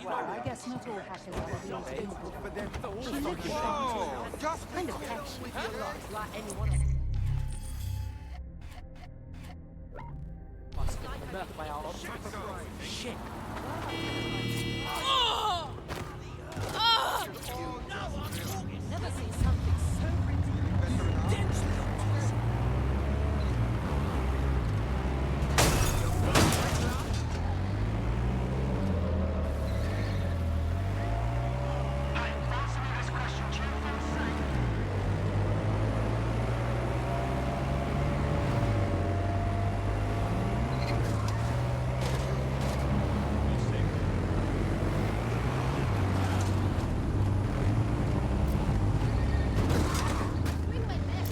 Well, I guess not all hackers are real people. She looked kind of catchy. Like anyone. Shit. Never seen something so ridiculous.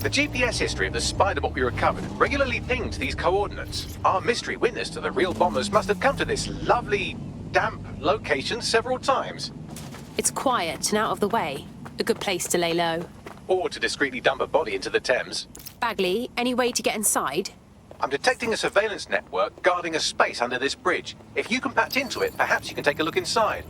The GPS history of the Spider-Bot we recovered regularly pinged these coordinates. Our mystery witness to the real bombers must have come to this lovely, damp location several times. It's quiet and out of the way. A good place to lay low. Or to discreetly dump a body into the Thames. Bagley, any way to get inside? I'm detecting a surveillance network guarding a space under this bridge. If you can patch into it, perhaps you can take a look inside.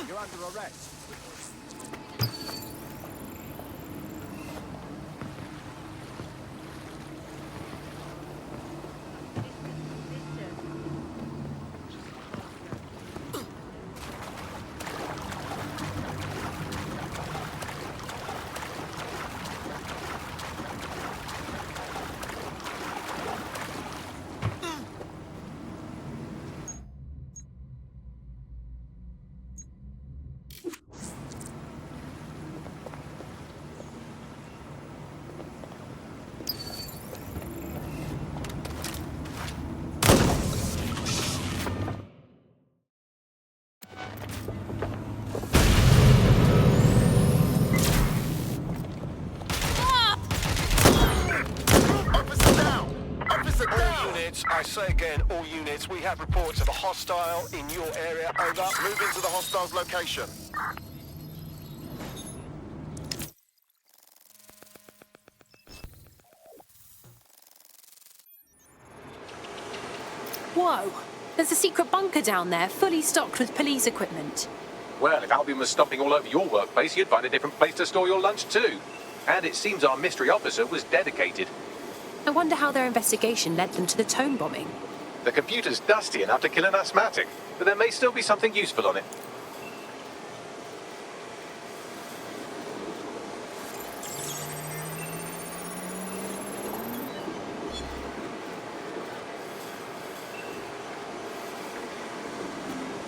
You're under arrest. I say again, all units, we have reports of a hostile in your area. Over. Move into the hostile's location. Whoa! There's a secret bunker down there, fully stocked with police equipment. Well, if Albion was stomping all over your workplace, you'd find a different place to store your lunch too. And it seems our mystery officer was dedicated. I wonder how their investigation led them to the Tone bombing. The computer's dusty enough to kill an asthmatic, but there may still be something useful on it.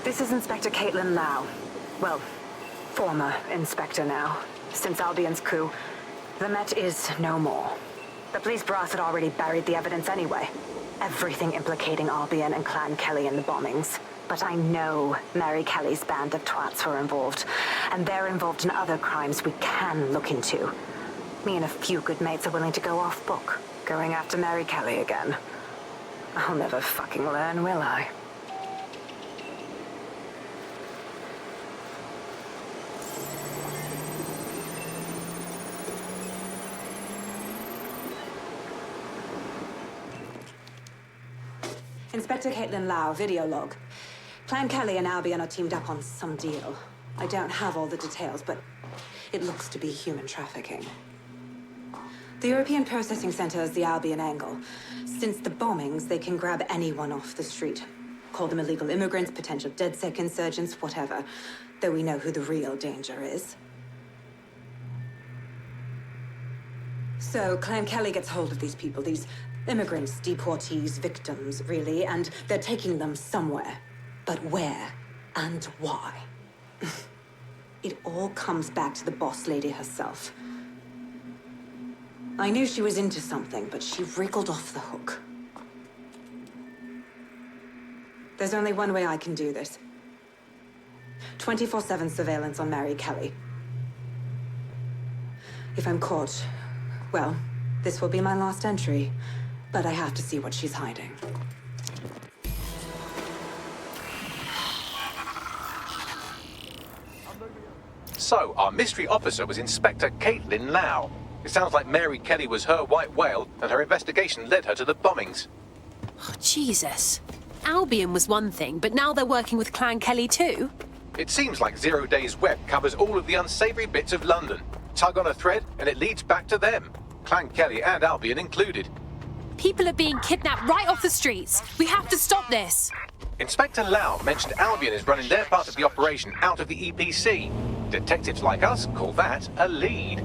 This is Inspector Caitlin Lau. Well, former inspector now. Since Albion's coup, the Met is no more. The police brass had already buried the evidence anyway. Everything implicating Albion and Clan Kelly in the bombings. But I know Mary Kelly's band of twats were involved, and they're involved in other crimes we can look into. Me and a few good mates are willing to go off book, going after Mary Kelly again. I'll never fucking learn, will I? Inspector Caitlin Lau, video log. Clan Kelly and Albion are teamed up on some deal. I don't have all the details, but it looks to be human trafficking. The European Processing Center is the Albion angle. Since the bombings, they can grab anyone off the street. Call them illegal immigrants, potential DedSec insurgents, whatever. Though we know who the real danger is. So, Clan Kelly gets hold of these people, these immigrants, deportees, victims, really, and they're taking them somewhere. But where and why? It all comes back to the boss lady herself. I knew she was into something, but she wriggled off the hook. There's only one way I can do this. 24/7 surveillance on Mary Kelly. If I'm caught, well, this will be my last entry. But I have to see what she's hiding. So, our mystery officer was Inspector Caitlin Lau. It sounds like Mary Kelly was her white whale, and her investigation led her to the bombings. Oh, Jesus. Albion was one thing, but now they're working with Clan Kelly too? It seems like Zero Days Web covers all of the unsavory bits of London. Tug on a thread, and it leads back to them. Clan Kelly and Albion included. People are being kidnapped right off the streets. We have to stop this. Inspector Lau mentioned Albion is running their part of the operation out of the EPC. Detectives like us call that a lead.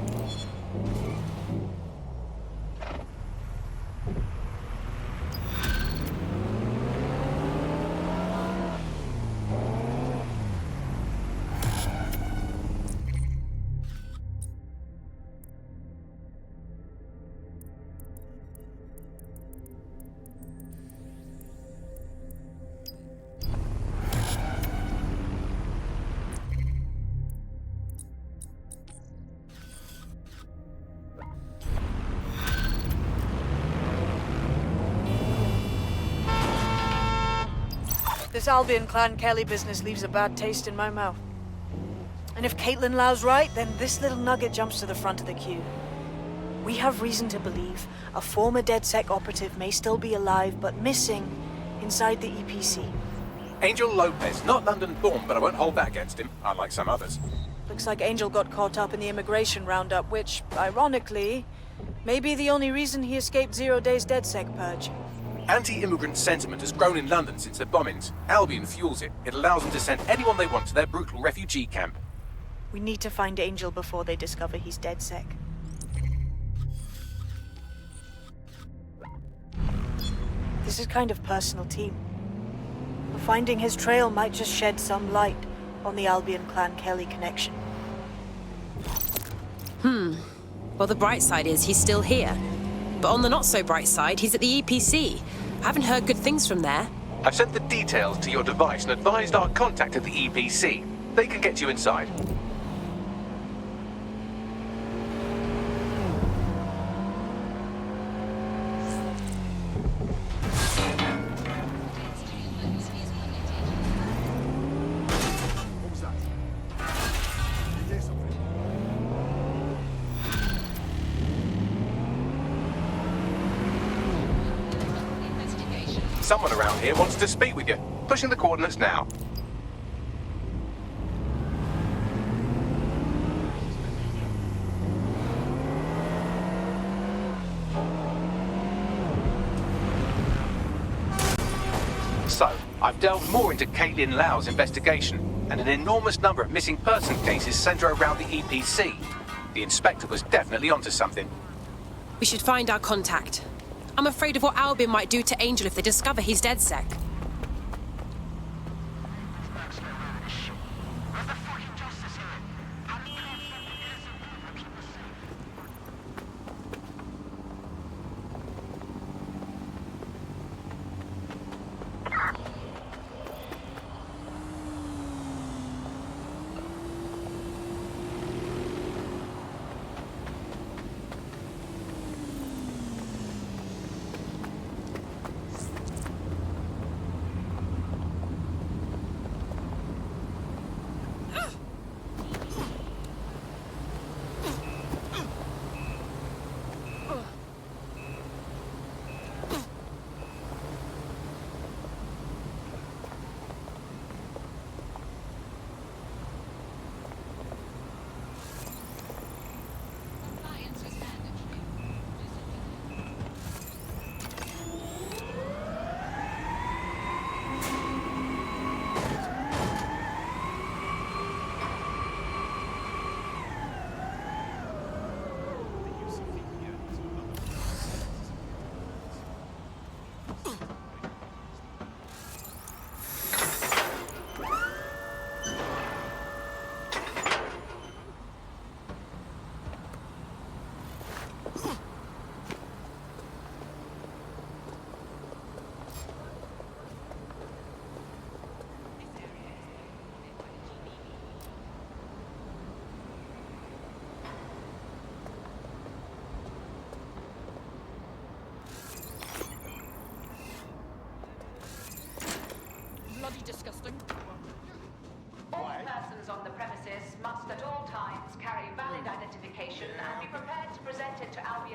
This Albion Clan Kelly business leaves a bad taste in my mouth. And if Caitlin Lau's right, then this little nugget jumps to the front of the queue. We have reason to believe a former DedSec operative may still be alive, but missing inside the EPC. Angel Lopez, not London-born, but I won't hold that against him, unlike some others. Looks like Angel got caught up in the immigration roundup, which, ironically, may be the only reason he escaped 0 Days DedSec purge. Anti-immigrant sentiment has grown in London since the bombings. Albion fuels it. It allows them to send anyone they want to their brutal refugee camp. We need to find Angel before they discover he's DedSec. This is kind of personal, team. Finding his trail might just shed some light on the Albion Clan Kelly connection. Well, the bright side is he's still here. But on the not-so-bright side, he's at the EPC. I haven't heard good things from there. I've sent the details to your device and advised our contact at the EPC. They can get you inside. Someone around here wants to speak with you. Pushing the coordinates now. So, I've delved more into Caitlin Lau's investigation, and an enormous number of missing person cases center around the EPC. The inspector was definitely onto something. We should find our contact. I'm afraid of what Albion might do to Angel if they discover he's DedSec.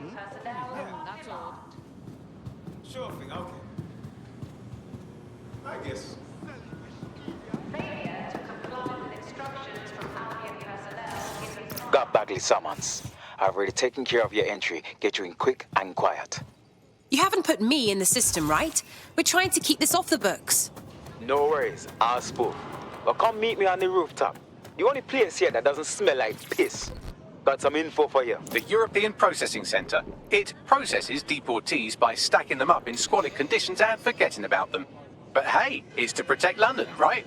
That's all. Sure thing, okay. I guess. Got Bagley summons. I've already taken care of your entry. Get you in quick and quiet. You haven't put me in the system, right? We're trying to keep this off the books. No worries, I'll spoof. But come meet me on the rooftop. The only place here that doesn't smell like piss. Got some info for you. The European Processing Centre. It processes deportees by stacking them up in squalid conditions and forgetting about them. But hey, it's to protect London, right?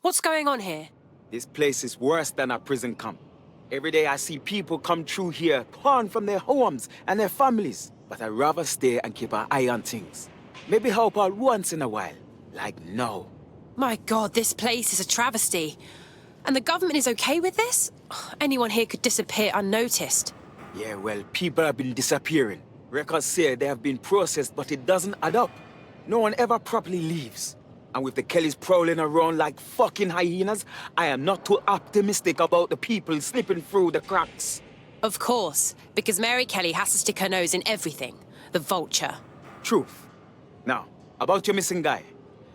What's going on here? This place is worse than a prison camp. Every day I see people come through here, torn from their homes and their families. But I'd rather stay and keep an eye on things. Maybe help out once in a while. Like now. My God, this place is a travesty. And the government is okay with this? Anyone here could disappear unnoticed. Yeah, well, people have been disappearing. Records say they have been processed, but it doesn't add up. No one ever properly leaves. And with the Kellys prowling around like fucking hyenas, I am not too optimistic about the people slipping through the cracks. Of course, because Mary Kelly has to stick her nose in everything. The vulture. Truth. Now, about your missing guy.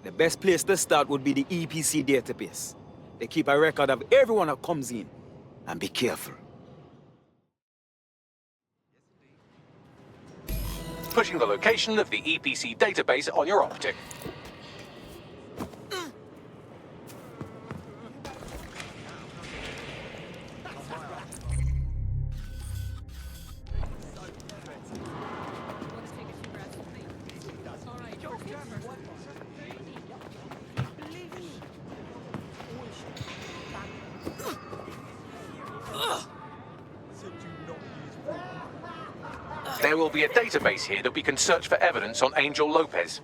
The best place to start would be the EPC database. They keep a record of everyone that comes in. And be careful. Pushing the location of the EPC database on your optic. There will be a database here that we can search for evidence on Angel Lopez.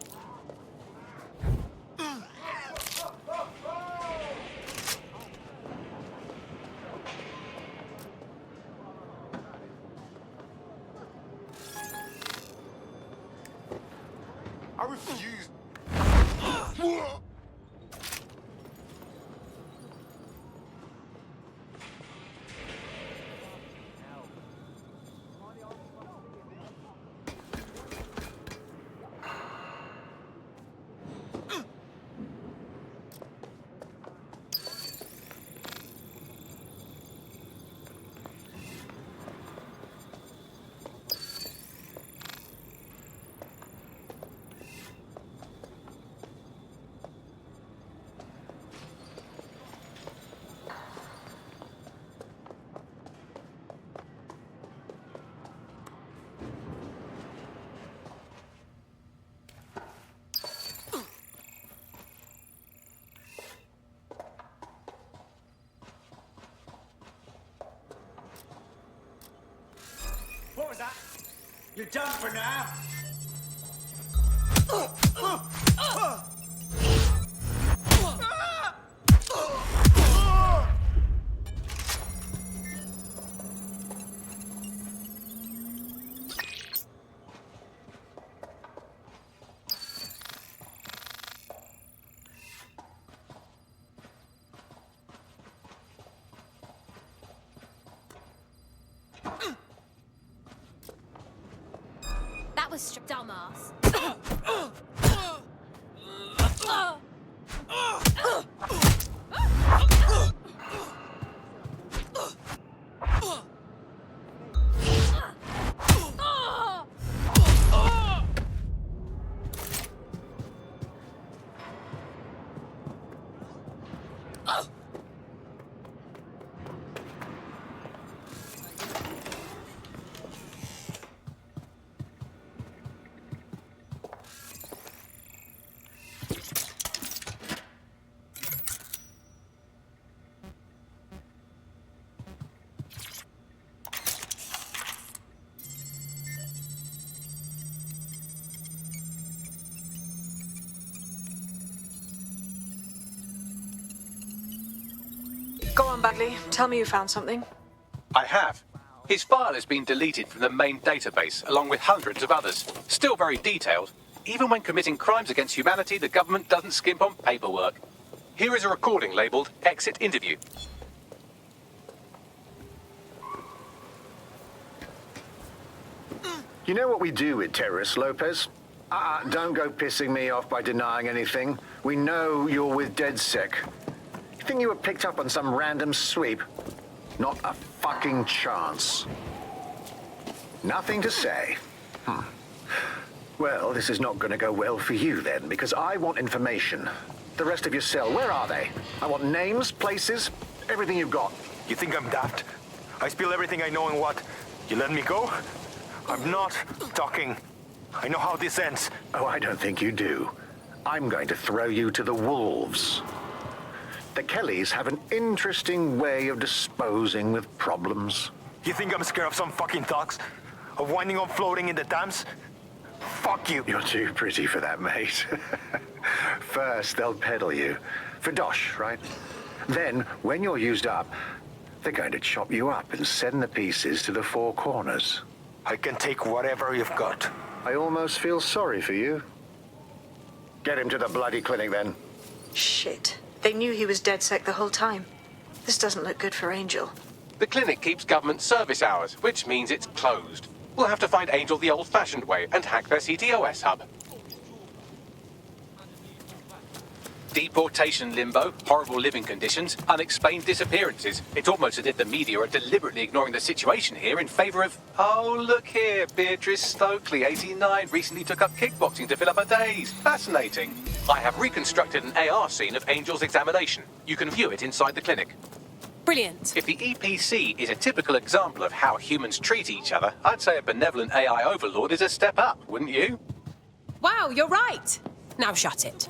I refuse. What was that? You're done for now. That was dumbass. Go on, Bagley. Tell me you found something. I have. His file has been deleted from the main database, along with hundreds of others. Still very detailed. Even when committing crimes against humanity, the government doesn't skimp on paperwork. Here is a recording labeled Exit Interview. You know what we do with terrorists, Lopez? Don't go pissing me off by denying anything. We know you're with DedSec. You think you were picked up on some random sweep? Not a fucking chance. Nothing to say. Well, this is not going to go well for you then, because I want information. The rest of your cell, where are they? I want names, places, everything you've got. You think I'm daft? I spill everything I know and what? You let me go? I'm not talking. I know how this ends. Oh, I don't think you do. I'm going to throw you to the wolves. The Kellys have an interesting way of disposing with problems. You think I'm scared of some fucking thugs? Of winding up floating in the Thames? Fuck you. You're too pretty for that, mate. First, they'll peddle you. For dosh, right? Then, when you're used up, they're going to chop you up and send the pieces to the four corners. I can take whatever you've got. I almost feel sorry for you. Get him to the bloody clinic, then. Shit. They knew he was DedSec the whole time. This doesn't look good for Angel. The clinic keeps government service hours, which means it's closed. We'll have to find Angel the old-fashioned way and hack their CTOS hub. Deportation limbo, horrible living conditions, unexplained disappearances. It's almost as if the media are deliberately ignoring the situation here in favor of... Oh, look here, Beatrice Stokely, 89, recently took up kickboxing to fill up her days. Fascinating. I have reconstructed an AR scene of Angel's examination. You can view it inside the clinic. Brilliant. If the EPC is a typical example of how humans treat each other, I'd say a benevolent AI overlord is a step up, wouldn't you? Wow, you're right. Now shut it.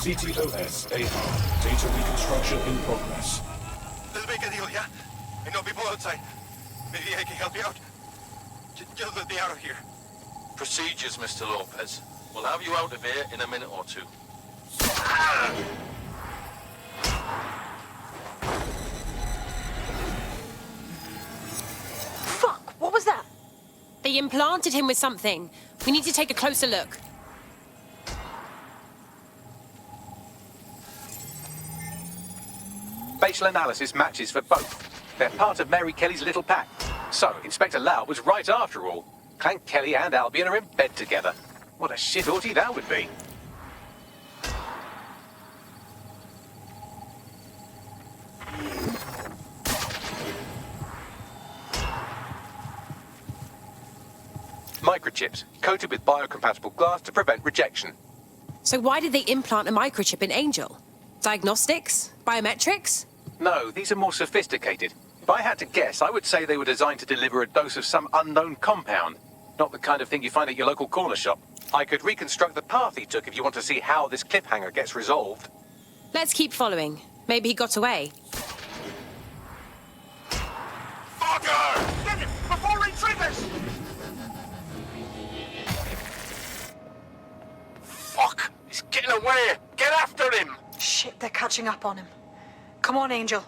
CTOS AR. Data reconstruction in progress. Let's make a deal, yeah? I know people outside. Maybe I can help you out. Just let me out of here. Procedures, Mr. Lopez. We'll have you out of here in a minute or two. Fuck! What was that? They implanted him with something. We need to take a closer look. Facial analysis matches for both. They're part of Mary Kelly's little pack. So, Inspector Lau was right after all. Clank Kelly and Albion are in bed together. What a shit orgy that would be. Microchips, coated with biocompatible glass to prevent rejection. So why did they implant a microchip in Angel? Diagnostics? Biometrics? No, these are more sophisticated. If I had to guess, I would say they were designed to deliver a dose of some unknown compound. Not the kind of thing you find at your local corner shop. I could reconstruct the path he took if you want to see how this cliffhanger gets resolved. Let's keep following. Maybe he got away. Fucker! Get him before he triggers! Fuck! He's getting away! Get after him! Shit, they're catching up on him. Come on, Angel.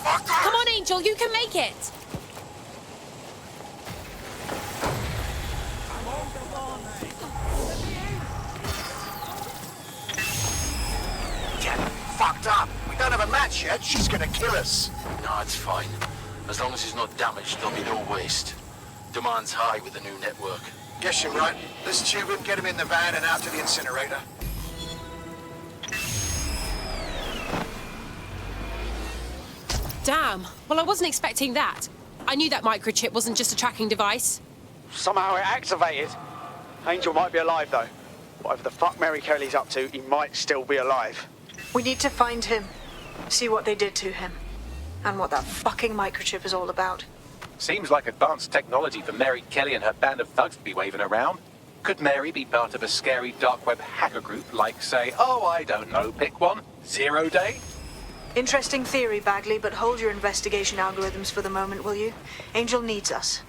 Come on, Angel, you can make it! Get fucked up! We don't have a match yet, she's gonna kill us! No, it's fine. As long as he's not damaged, there'll be no waste. Demand's high with the new network. Guess you're right. Let's tube him, get him in the van and out to the incinerator. Damn. Well, I wasn't expecting that. I knew that microchip wasn't just a tracking device. Somehow it activated. Angel might be alive, though. Whatever the fuck Mary Kelly's up to, he might still be alive. We need to find him, see what they did to him, and what that fucking microchip is all about. Seems like advanced technology for Mary Kelly and her band of thugs to be waving around. Could Mary be part of a scary dark web hacker group like, say, oh, I don't know, pick one, Zero Day? Interesting theory, Bagley, but hold your investigation algorithms for the moment, will you? Angel needs us.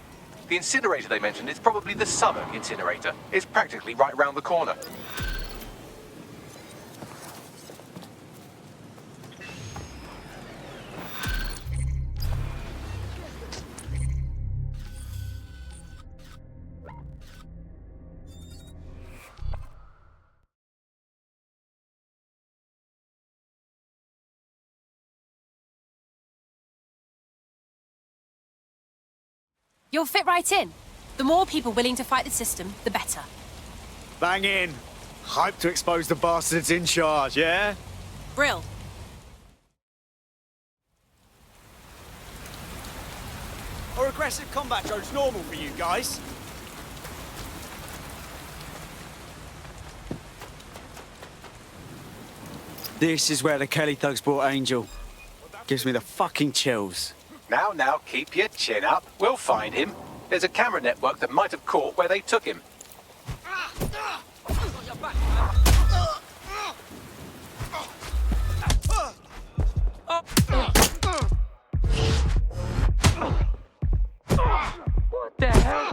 The incinerator they mentioned is probably the summer incinerator. It's practically right round the corner. You'll fit right in. The more people willing to fight the system, the better. Bang in. Hype to expose the bastards in charge, yeah? Brill. Are aggressive combat drones normal for you guys? This is where the Kelly thugs brought Angel. Gives me the fucking chills. Now, keep your chin up. We'll find him. There's a camera network that might have caught where they took him. What the hell?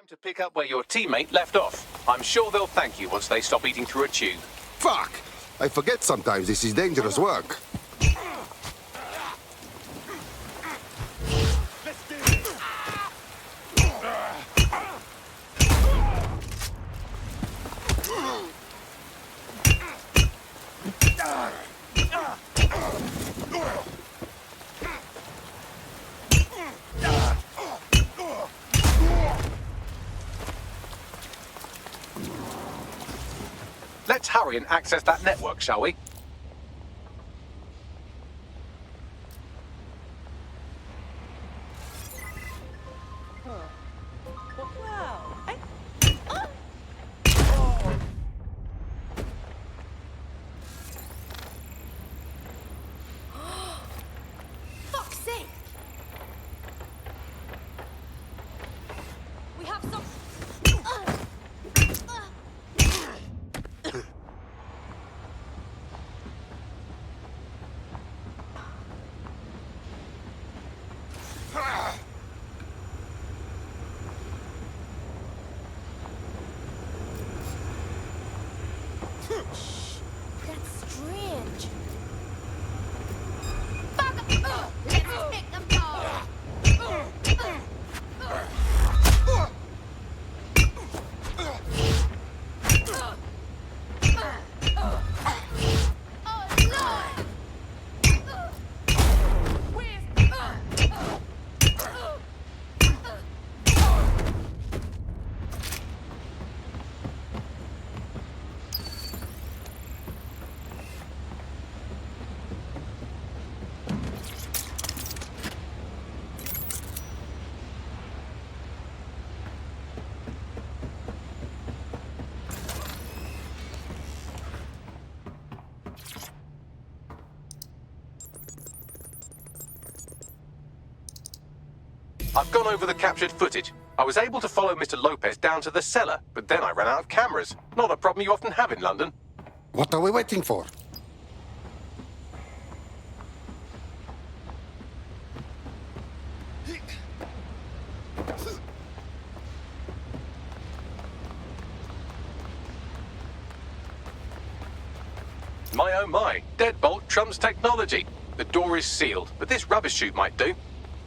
To pick up where your teammate left off. I'm sure they'll thank you once they stop eating through a tube. Fuck! I forget sometimes this is dangerous work. Let's hurry and access that network, shall we? Fuck's sake! We have some. That's strange. Let's pick them all. I've gone over the captured footage. I was able to follow Mr. Lopez down to the cellar, but then I ran out of cameras. Not a problem you often have in London. What are we waiting for? My oh my, deadbolt trumps technology. The door is sealed, but this rubbish chute might do.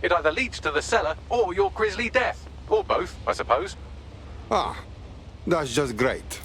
It either leads to the cellar or your grisly death. Or both, I suppose. Ah, that's just great.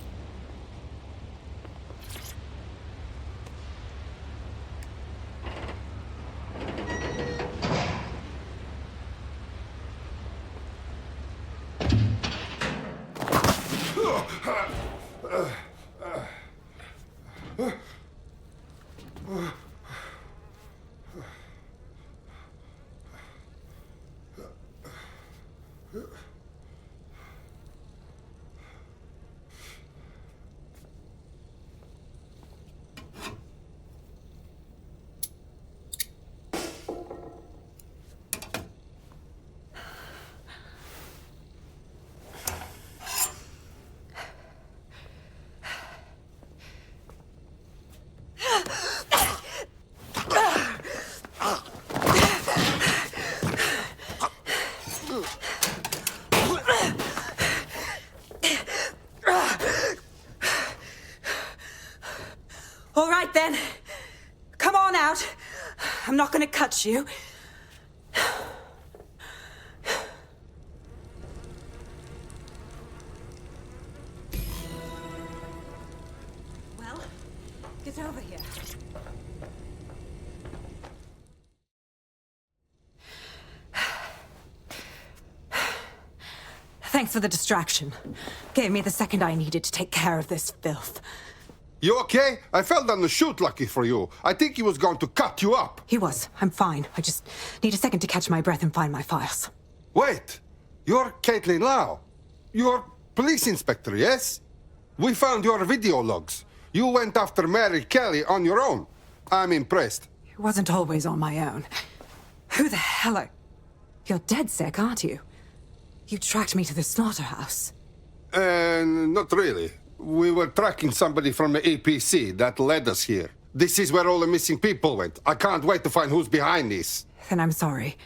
All right, then. Come on out. I'm not gonna cut you. Well, get over here. Thanks for the distraction. Gave me the second I needed to take care of this filth. You okay? I fell down the chute, lucky for you. I think he was going to cut you up. He was. I'm fine. I just need a second to catch my breath and find my files. Wait, you're Caitlin Lau. You're police inspector, yes? We found your video logs. You went after Mary Kelly on your own. I'm impressed. It wasn't always on my own. Who the hell are... You're dead sick, aren't you? You tracked me to the slaughterhouse. Not really. We were tracking somebody from the APC that led us here. This is where all the missing people went. I can't wait to find who's behind this. Then I'm sorry.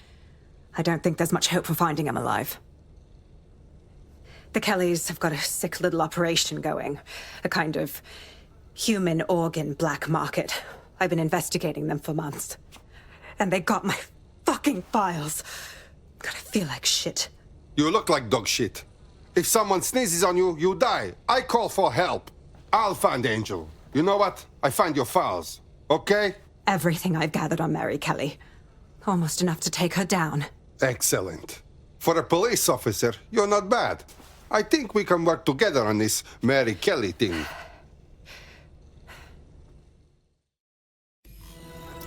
I don't think there's much hope for finding him alive. The Kellys have got a sick little operation going. A kind of human organ black market. I've been investigating them for months. And they got my fucking files. God, I feel like shit. You look like dog shit. If someone sneezes on you, you die. I call for help. I'll find Angel. You know what? I find your files. Okay? Everything I've gathered on Mary Kelly. Almost enough to take her down. Excellent. For a police officer, you're not bad. I think we can work together on this Mary Kelly thing.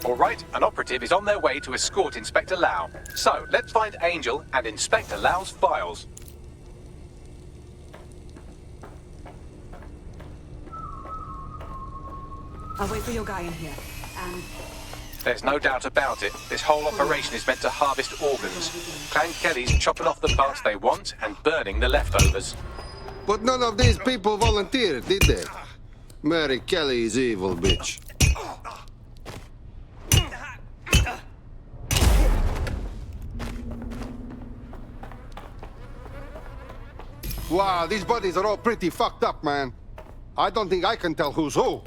All right, an operative is on their way to escort Inspector Lau. So, let's find Angel and Inspector Lau's files. I'll wait for your guy in here. And... There's no doubt about it. This whole operation is meant to harvest organs. Clan Kelly's chopping off the parts they want and burning the leftovers. But none of these people volunteered, did they? Mary Kelly is evil, bitch. Wow, these bodies are all pretty fucked up, man. I don't think I can tell who's who.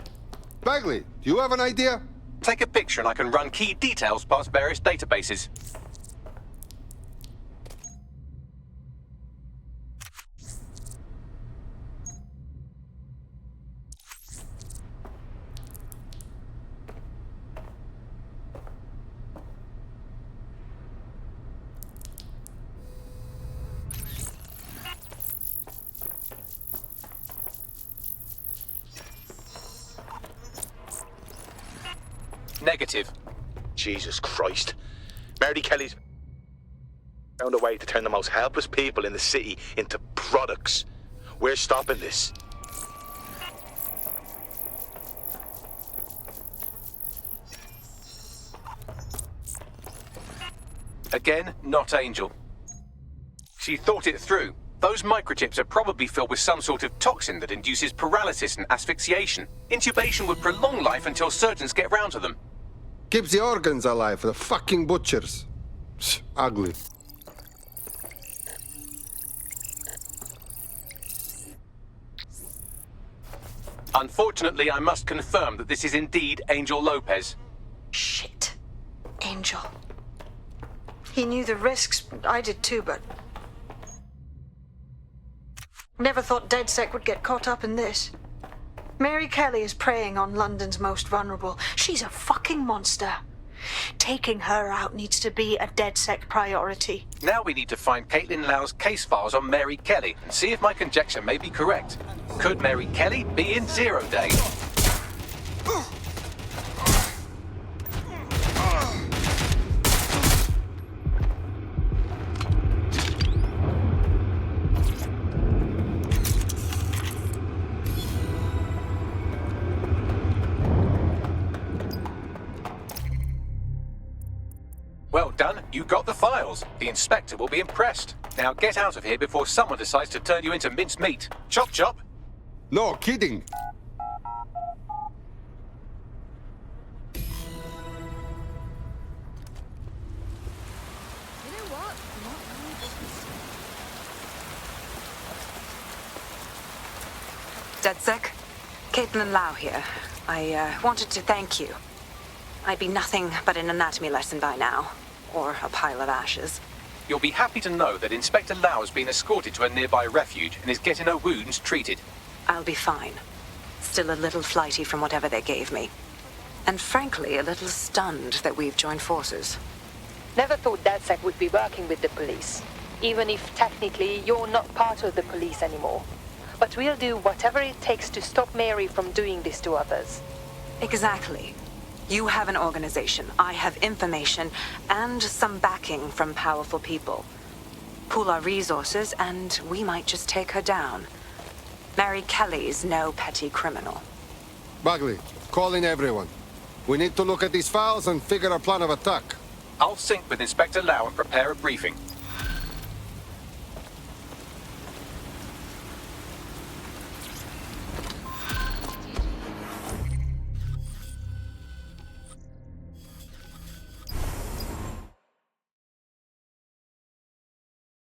Bagley, do you have an idea? Take a picture and I can run key details past various databases. Negative. Jesus Christ. Mary Kelly's found a way to turn the most helpless people in the city into products. We're stopping this. Again, not Angel. She thought it through. Those microchips are probably filled with some sort of toxin that induces paralysis and asphyxiation. Intubation would prolong life until surgeons get round to them. Keeps the organs alive for the fucking butchers. Ugly. Unfortunately, I must confirm that this is indeed Angel Lopez. Shit. Angel. He knew the risks. I did too, but... Never thought DedSec would get caught up in this. Mary Kelly is preying on London's most vulnerable. She's a fucking monster. Taking her out needs to be a DedSec priority. Now we need to find Caitlin Lau's case files on Mary Kelly and see if my conjecture may be correct. Could Mary Kelly be in 0 Day? Well done, you got the files. The inspector will be impressed. Now get out of here before someone decides to turn you into minced meat. Chop chop. No, kidding. DedSec? Caitlin Lau here. I wanted to thank you. I'd be nothing but an anatomy lesson by now. Or a pile of ashes. You'll be happy to know that Inspector Lau has been escorted to a nearby refuge and is getting her wounds treated. I'll be fine. Still a little flighty from whatever they gave me. And frankly, a little stunned that we've joined forces. Never thought DedSec would be working with the police. Even if technically you're not part of the police anymore. But we'll do whatever it takes to stop Mary from doing this to others. Exactly. You have an organization, I have information, and some backing from powerful people. Pool our resources, and we might just take her down. Mary Kelly's no petty criminal. Bagley, call in everyone. We need to look at these files and figure a plan of attack. I'll sync with Inspector Lau and prepare a briefing.